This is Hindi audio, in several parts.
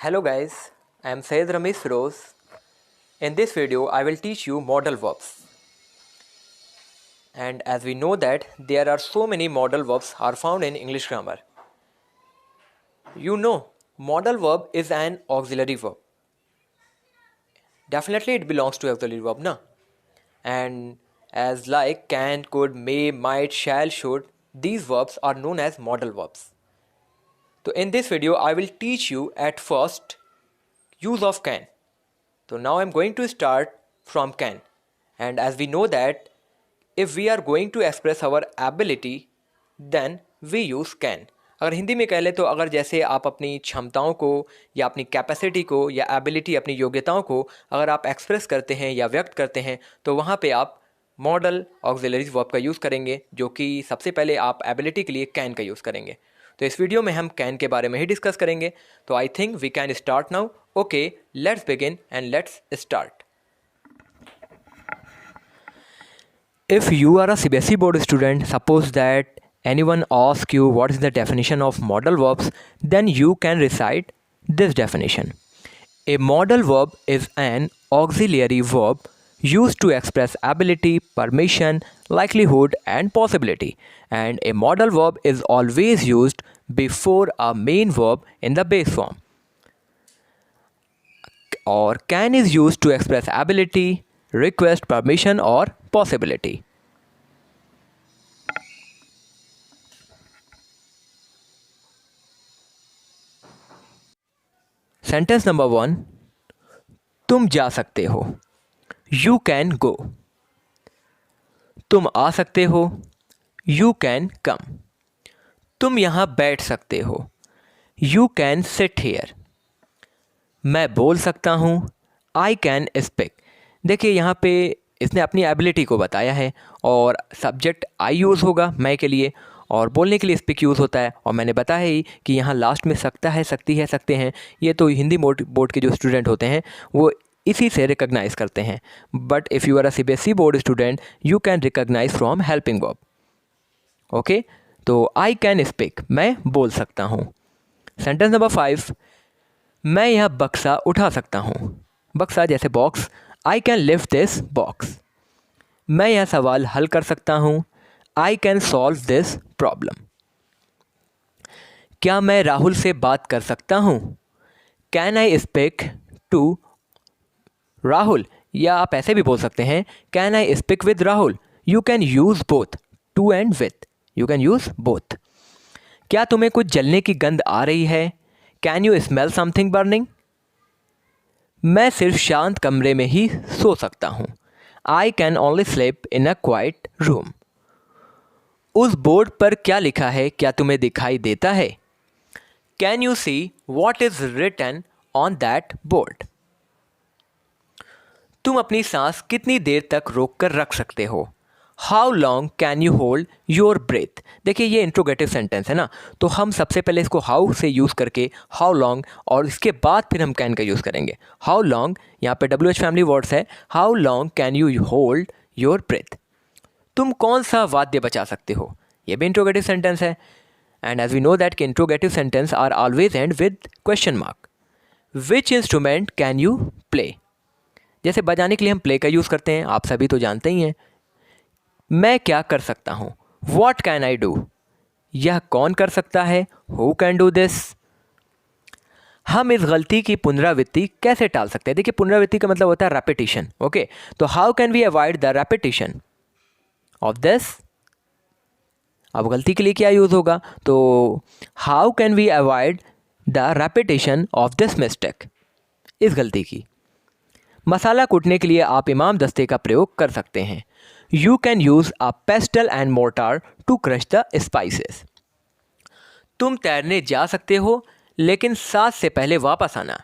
Hello guys, I am Syed Ramesh Firoz. In this video, I will teach you modal verbs. And as we know that there are so many modal verbs are found in English grammar. You know, modal verb is an auxiliary verb. Definitely it belongs to auxiliary verb, na? And as like can, could, may, might, shall, should, these verbs are known as modal verbs. So in this video, I will teach you at first use of can. So now I'm going to start from can. And as we know that if we are going to express our ability, then we use can. अगर हिंदी में कह ले तो अगर जैसे आप अपनी क्षमताओं को या अपनी कैपेसिटी को या एबिलिटी अपनी योग्यताओं को अगर आप एक्सप्रेस करते हैं या व्यक्त करते हैं तो वहाँ पे आप मॉडल ऑक्सिलरी वर्ब का यूज़ करेंगे, जो कि सबसे पहले आप एबिलिटी के लिए कैन का यूज़ करेंगे. तो इस वीडियो में हम कैन के बारे में ही डिस्कस करेंगे. तो I think we can start now. Okay, let's begin and let's start. If you are a CBSE board student, suppose that anyone asks you what is the definition of modal verbs, then you can recite this definition. A modal verb is an auxiliary verb used to express ability, permission, likelihood and possibility. And a modal verb is always used before a main verb in the base form. Or can is used to express ability, request, permission or possibility. Sentence number 1, तुम जा सकते हो. यू कैन गो. तुम आ सकते हो. You can come. तुम यहाँ बैठ सकते हो. You can sit here. मैं बोल सकता हूँ. I can speak. देखिए यहाँ पे इसने अपनी एबिलिटी को बताया है और सब्जेक्ट आई यूज़ होगा मैं के लिए और बोलने के लिए स्पीक यूज़ होता है. और मैंने बताया ही कि यहाँ लास्ट में सकता है, सकती है, सकते हैं, ये तो हिंदी बोर्ड के जो स्टूडेंट होते हैं वो इसी से रिकॉग्नाइज़ करते हैं. But if you are a CBSE board student you can recognise from helping verb. Okay, तो आई कैन स्पीक, मैं बोल सकता हूँ. सेंटेंस नंबर 5, मैं यह बक्सा उठा सकता हूँ. बक्सा जैसे box. I can lift this box. मैं यह सवाल हल कर सकता हूँ. I can solve this problem. क्या मैं राहुल से बात कर सकता हूँ. Can I speak to Rahul. या आप ऐसे भी बोल सकते हैं can I speak with Rahul. You can use both, to and with, you can use both. क्या तुम्हें कुछ जलने की गंध आ रही है. Can you smell something burning. मैं सिर्फ शांत कमरे में ही सो सकता हूँ. I can only sleep in a quiet room. उस बोर्ड पर क्या लिखा है क्या तुम्हें दिखाई देता है. Can you see what is written on that board. तुम अपनी सांस कितनी देर तक रोक कर रख सकते हो. How long can you hold your breath. देखिए ये इंट्रोगेटिव सेंटेंस है ना, तो हम सबसे पहले इसको हाउ से यूज़ करके हाउ लॉन्ग और इसके बाद फिर हम कैन का यूज़ करेंगे. हाउ लॉन्ग, यहाँ पे WH फैमिली वर्ड्स है. How long can you hold your breath. तुम कौन सा वाद्य बचा सकते हो. ये भी इंट्रोगेटिव सेंटेंस है. And as we know that कि interrogative sentences are always end with question mark. Which instrument can you play. जैसे बजाने के लिए हम प्ले का यूज़ करते हैं, आप सभी तो जानते ही हैं. मैं क्या कर सकता हूँ. What can I do. यह कौन कर सकता है. Who can do this. हम इस गलती की पुनरावृत्ति कैसे टाल सकते हैं. देखिए पुनरावृत्ति का मतलब होता है रेपिटेशन. ओके, तो how can we avoid the repetition of this. अब गलती के लिए क्या यूज़ होगा, तो how can we avoid the repetition of this mistake. इस गलती की. मसाला कूटने के लिए आप इमाम दस्ते का प्रयोग कर सकते हैं. You can use a pestle and mortar to crush the spices. तुम तैरने जा सकते हो लेकिन 7 से पहले वापस आना.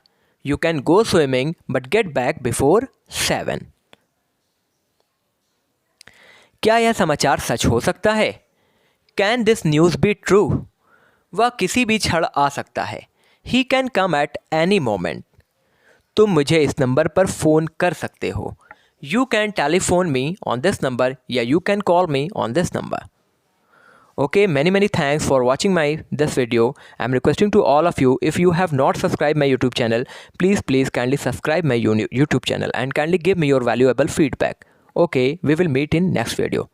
You can go swimming but get back before 7. क्या यह समाचार सच हो सकता है. Can this news be true. वह किसी भी क्षण आ सकता है. He can come at any moment. तुम मुझे इस नंबर पर फ़ोन कर सकते हो. You can telephone me on this number या you can call me on this number. Okay, many thanks for watching my this video. I'm requesting to all of you, if you have not subscribed my YouTube channel, please kindly subscribe my YouTube channel and kindly give me your valuable feedback. Okay, we will meet in next video.